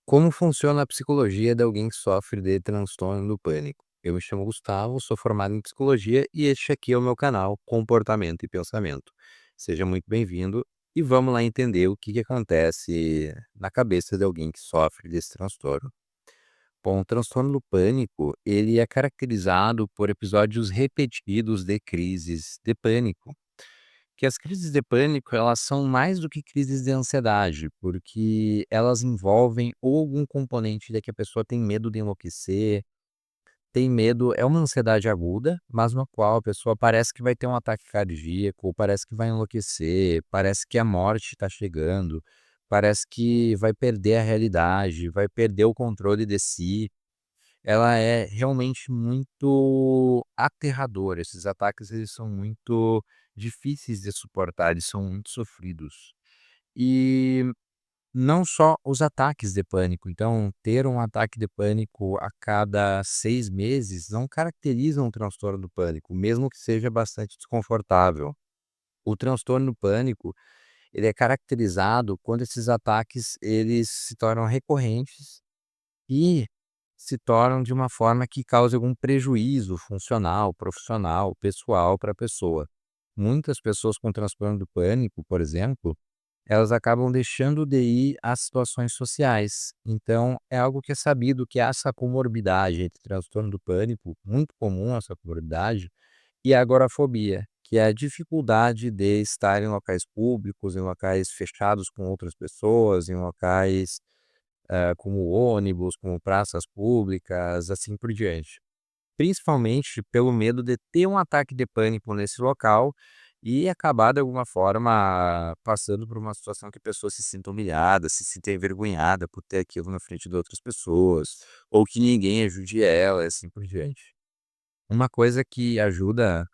Como funciona a psicologia de alguém que sofre de transtorno do pânico? Eu me chamo Gustavo, sou formado em psicologia e este aqui é o meu canal Comportamento e Pensamento. Seja muito bem-vindo e vamos lá entender o que acontece na cabeça de alguém que sofre desse transtorno. Bom, o transtorno do pânico, ele é caracterizado por episódios repetidos de crises de pânico, que as crises de pânico, elas são mais do que crises de ansiedade, porque elas envolvem ou algum componente de que a pessoa tem medo de enlouquecer, tem medo, é uma ansiedade aguda, mas no qual a pessoa parece que vai ter um ataque cardíaco, ou parece que vai enlouquecer, parece que a morte está chegando, parece que vai perder a realidade, vai perder o controle de si. Ela é realmente muito aterradora. Esses ataques, eles são muito difíceis de suportar, eles são muito sofridos. E não só os ataques de pânico, então ter um ataque de pânico a cada 6 meses não caracteriza um transtorno do pânico, mesmo que seja bastante desconfortável. O transtorno do pânico, ele é caracterizado quando esses ataques, eles se tornam recorrentes e se tornam de uma forma que cause algum prejuízo funcional, profissional, pessoal para a pessoa. Muitas pessoas com transtorno do pânico, por exemplo, elas acabam deixando de ir às situações sociais. Então, é algo que é sabido que essa comorbidade entre transtorno do pânico, muito comum essa comorbidade, e a agorafobia, que é a dificuldade de estar em locais públicos, em locais fechados com outras pessoas, em locais como ônibus, como praças públicas, assim por diante. Principalmente pelo medo de ter um ataque de pânico nesse local e acabar de alguma forma passando por uma situação que a pessoa se sinta humilhada, se sinta envergonhada por ter aquilo na frente de outras pessoas, ou que ninguém ajude ela, e assim por diante. Uma coisa que ajuda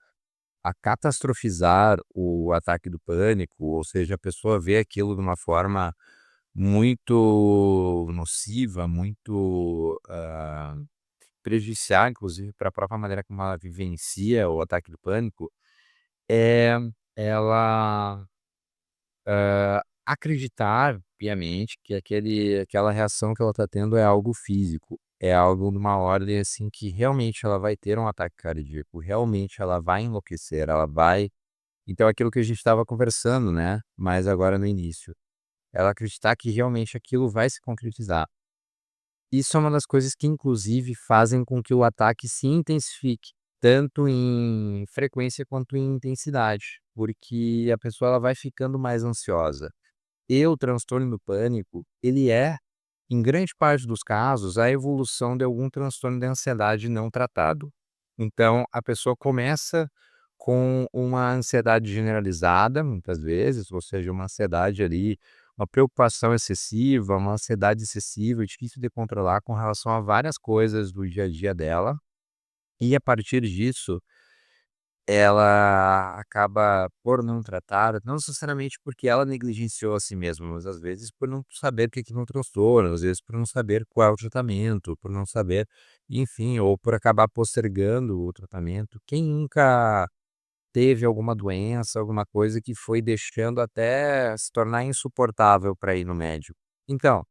a catastrofizar o ataque do pânico, ou seja, a pessoa vê aquilo de uma forma muito nociva, muito, prejudicial, inclusive, para a própria maneira como ela vivencia o ataque do pânico, é ela, acreditar piamente que aquela reação que ela está tendo é algo físico, é algo numa ordem, assim, que realmente ela vai ter um ataque cardíaco, realmente ela vai enlouquecer, ela vai então aquilo que a gente estava conversando, né, mas agora no início, ela acreditar que realmente aquilo vai se concretizar. Isso é uma das coisas que inclusive fazem com que o ataque se intensifique, tanto em frequência quanto em intensidade, porque a pessoa ela vai ficando mais ansiosa. E o transtorno do pânico, ele é, em grande parte dos casos, a evolução de algum transtorno de ansiedade não tratado. Então, a pessoa começa com uma ansiedade generalizada, muitas vezes, ou seja, uma ansiedade ali, uma preocupação excessiva, uma ansiedade excessiva, difícil de controlar com relação a várias coisas do dia a dia dela. E a partir disso, ela acaba por não tratar, não necessariamente porque ela negligenciou a si mesma, mas às vezes por não saber que aquilo é um transtorno, às vezes por não saber qual é o tratamento, por não saber, enfim, ou por acabar postergando o tratamento. Quem nunca teve alguma doença, alguma coisa que foi deixando até se tornar insuportável para ir no médico? Então,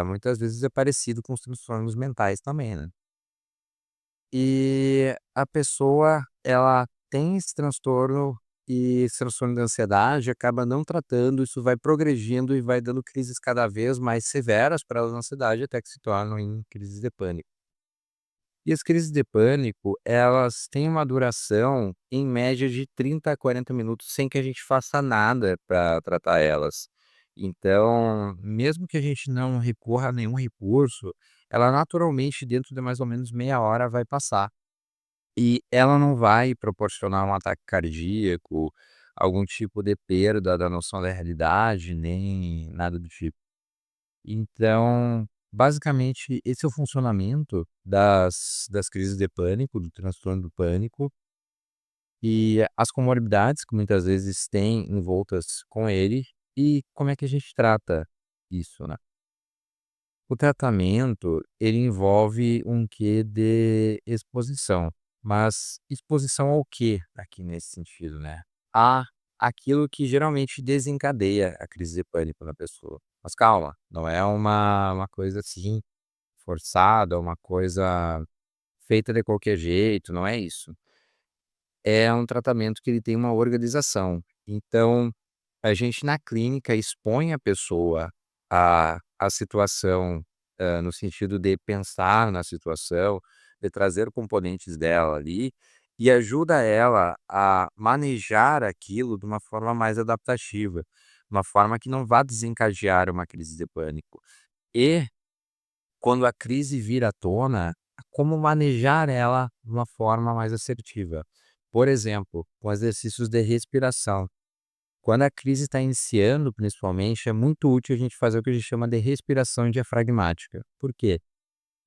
muitas vezes é parecido com os transtornos mentais também, né? E a pessoa, ela tem esse transtorno e esse transtorno de ansiedade acaba não tratando, isso vai progredindo e vai dando crises cada vez mais severas para ela na ansiedade até que se tornam em crises de pânico. E as crises de pânico, elas têm uma duração em média de 30 a 40 minutos sem que a gente faça nada para tratar elas. Então, mesmo que a gente não recorra a nenhum recurso, ela naturalmente dentro de mais ou menos meia hora vai passar. E ela não vai proporcionar um ataque cardíaco, algum tipo de perda da noção da realidade, nem nada do tipo. Então, basicamente, esse é o funcionamento das crises de pânico, do transtorno do pânico, e as comorbidades que muitas vezes têm envoltas com ele, e como é que a gente trata isso, né. O tratamento, ele envolve um quê de exposição, mas exposição ao quê aqui nesse sentido, né? A aquilo que geralmente desencadeia a crise de pânico na pessoa. Mas calma, não é uma coisa assim forçada, uma coisa feita de qualquer jeito, não é isso. É um tratamento que ele tem uma organização. Então, a gente na clínica expõe a pessoa à situação, no sentido de pensar na situação, de trazer componentes dela ali, e ajuda ela a manejar aquilo de uma forma mais adaptativa, uma forma que não vá desencadear uma crise de pânico. E, quando a crise vir à tona, como manejar ela de uma forma mais assertiva. Por exemplo, com exercícios de respiração. Quando a crise está iniciando, principalmente, é muito útil a gente fazer o que a gente chama de respiração diafragmática. Por quê?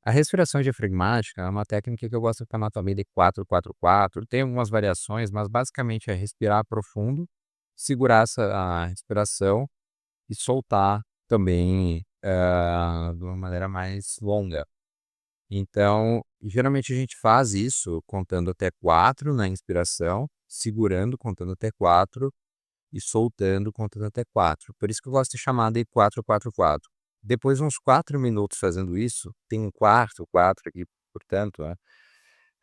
A respiração diafragmática é uma técnica que eu gosto de chamar também de 4-4-4. Tem algumas variações, mas basicamente é respirar profundo, segurar a respiração e soltar também de uma maneira mais longa. Então, geralmente a gente faz isso contando até 4 na inspiração, segurando contando até 4 e soltando contando até 4. Por isso que eu gosto de chamar de 4-4-4. Depois de uns 4 minutos fazendo isso, tem um quarto 4 aqui, portanto, né,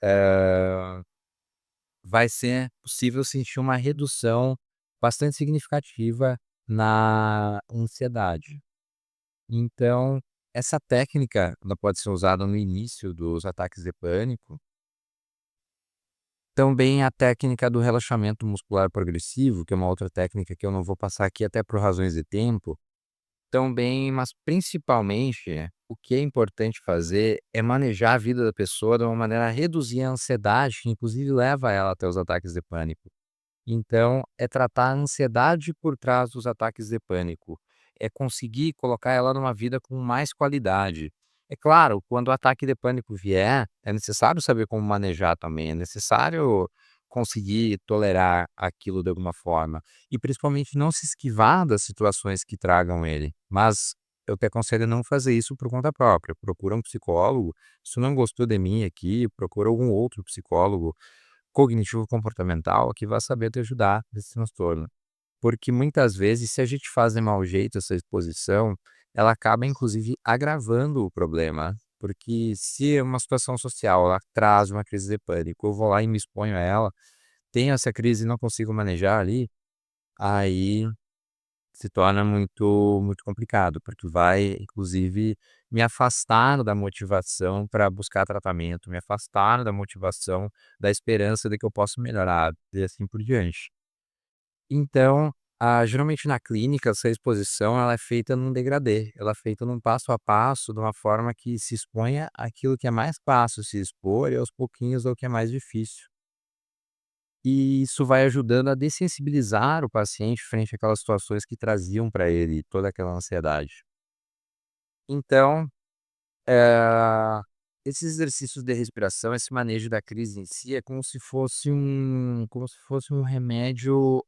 eh, vai ser possível sentir uma redução bastante significativa na ansiedade. Então, essa técnica, ela pode ser usada no início dos ataques de pânico. Também a técnica do relaxamento muscular progressivo, que é uma outra técnica que eu não vou passar aqui até por razões de tempo. Também, mas principalmente, o que é importante fazer é manejar a vida da pessoa de uma maneira a reduzir a ansiedade, que inclusive leva ela até os ataques de pânico. Então, é tratar a ansiedade por trás dos ataques de pânico. É conseguir colocar ela numa vida com mais qualidade. É claro, quando o ataque de pânico vier, é necessário saber como manejar também, é necessário conseguir tolerar aquilo de alguma forma. E principalmente não se esquivar das situações que tragam ele. Mas eu te aconselho a não fazer isso por conta própria. Procura um psicólogo. Se não gostou de mim aqui, procura algum outro psicólogo cognitivo comportamental que vai saber te ajudar nesse transtorno. Porque muitas vezes, se a gente faz de mau jeito essa exposição, ela acaba inclusive agravando o problema. Porque se uma situação social ela traz uma crise de pânico, eu vou lá e me exponho a ela, tenho essa crise e não consigo manejar ali, aí se torna muito complicado, porque vai inclusive me afastar da motivação para buscar tratamento, me afastar da motivação, da esperança de que eu possa melhorar e assim por diante. Então, geralmente na clínica essa exposição ela é feita num degradê, ela é feita num passo a passo, de uma forma que se exponha aquilo que é mais fácil se expor e aos pouquinhos ao que é mais difícil. E isso vai ajudando a dessensibilizar o paciente frente àquelas situações que traziam para ele toda aquela ansiedade. Então, eh, esses exercícios de respiração, esse manejo da crise em si é como se fosse um remédio,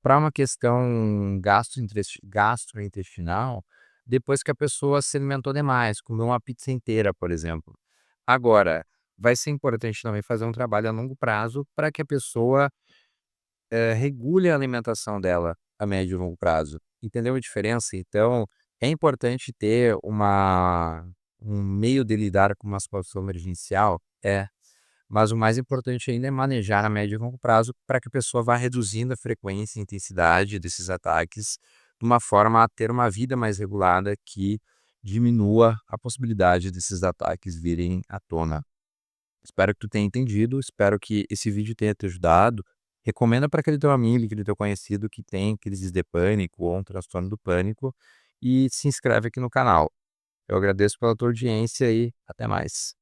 para uma questão gastrointestinal, depois que a pessoa se alimentou demais, comeu uma pizza inteira, por exemplo. Agora, vai ser importante também fazer um trabalho a longo prazo para que a pessoa regule a alimentação dela a médio e longo prazo. Entendeu a diferença? Então, é importante ter um meio de lidar com uma situação emergencial? É. Mas o mais importante ainda é manejar a médio e longo prazo para que a pessoa vá reduzindo a frequência e intensidade desses ataques, de uma forma a ter uma vida mais regulada que diminua a possibilidade desses ataques virem à tona. Espero que tu tenha entendido, espero que esse vídeo tenha te ajudado. Recomenda para aquele teu amigo, aquele teu conhecido que tem crises de pânico ou um transtorno do pânico e se inscreve aqui no canal. Eu agradeço pela tua audiência e até mais.